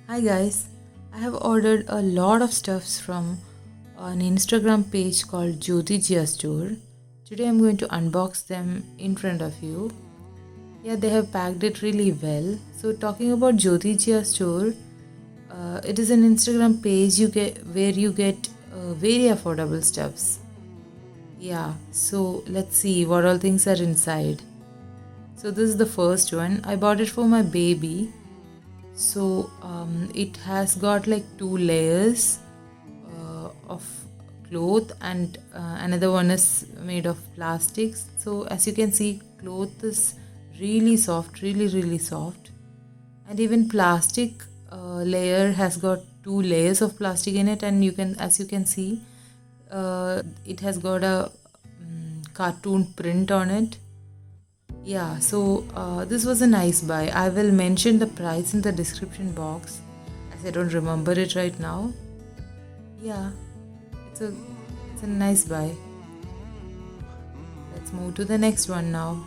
Hi guys, I have ordered a lot of stuffs from an Instagram page called Jyoti Jia Store. Today I'm going to unbox them in front of you. Yeah, they have packed it really well. So talking about Jyoti Jia Store, it is an Instagram page where you get very affordable stuffs. Yeah, so let's see what all things are inside. So this is the first one. I bought it for my baby. So it has got like two layers of cloth, and another one is made of plastics. So as you can see, cloth is really soft, really soft, and even plastic layer has got two layers of plastic in it, and as you can see, it has got a cartoon print on it. Yeah, so this was a nice buy. I will mention the price in the description box as I don't remember it right now. Yeah, it's a it's a nice buy. Let's move to the next one now.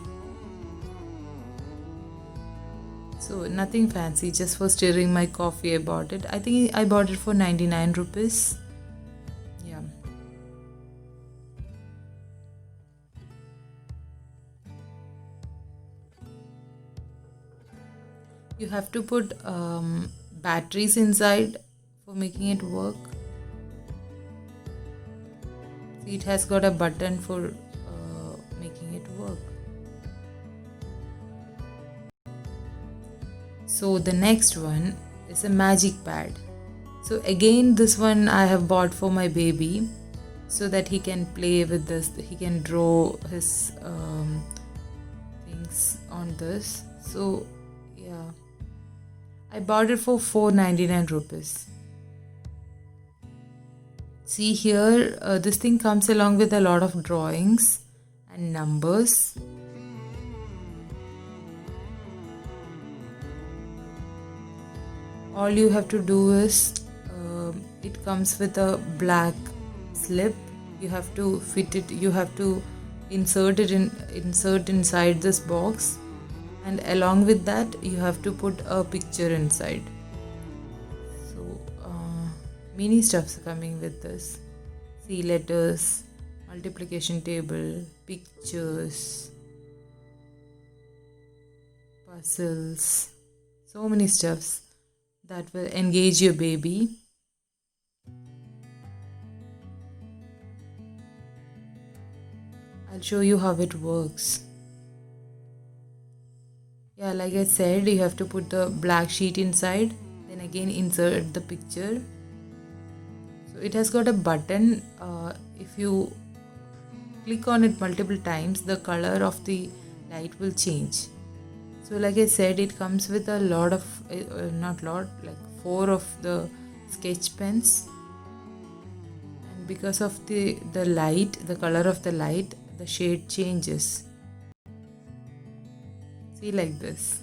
So nothing fancy, just for stirring my coffee I bought it. I think I bought it for 99 rupees. Yeah. You have to put batteries inside for making it work. See, it has got a button for making it work. So the next one is a magic pad. So again, this one I have bought for my baby so that he can play with this. He can draw his things on this. So yeah, I bought it for 499 rupees. See here, this thing comes along with a lot of drawings and numbers. All you have to do is, it comes with a black slip. You have to fit it, you have to insert inside this box, and along with that you have to put a picture inside. So many stuffs coming with this. See, letters, multiplication table, pictures, puzzles, so many stuffs that will engage your baby. I'll show you how it works. Yeah, like I said, you have to put the black sheet inside, then again insert the picture. So it has got a button. If you click on it multiple times, the color of the light will change. So like I said, it comes with a lot of, not lot, like 4 of the sketch pens. And because of the light, the color of the light, the shade changes. See, like this.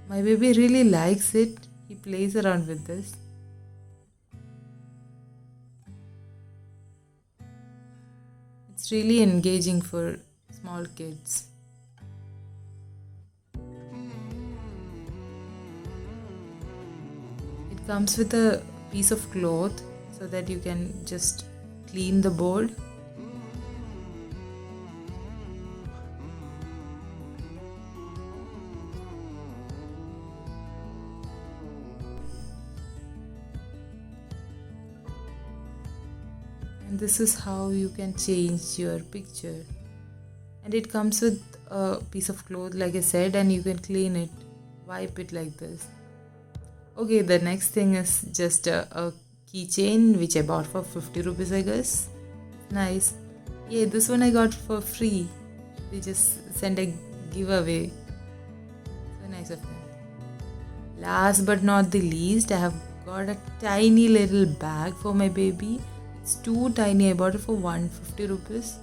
My baby really likes it. He plays around with this. It's really engaging for small kids. It comes with a piece of cloth so that you can just clean the board. And this is how you can change your picture. And it comes with a piece of cloth, like I said, and you can clean it, wipe it like this. Okay, the next thing is just a keychain which I bought for 50 rupees, I guess. Nice. Yeah, this one I got for free. They just sent a giveaway. So nice of them. Last but not the least, I have got a tiny little bag for my baby. It's too tiny. I bought it for 150 rupees.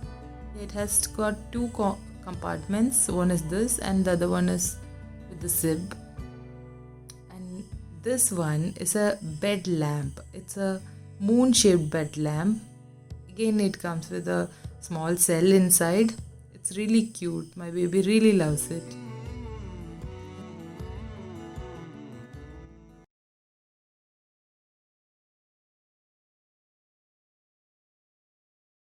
It has got two compartments. One is this and the other one is with the zip. And this one is a bed lamp. It's a moon shaped bed lamp. Again, it comes with a small cell inside. It's really cute. My baby really loves it.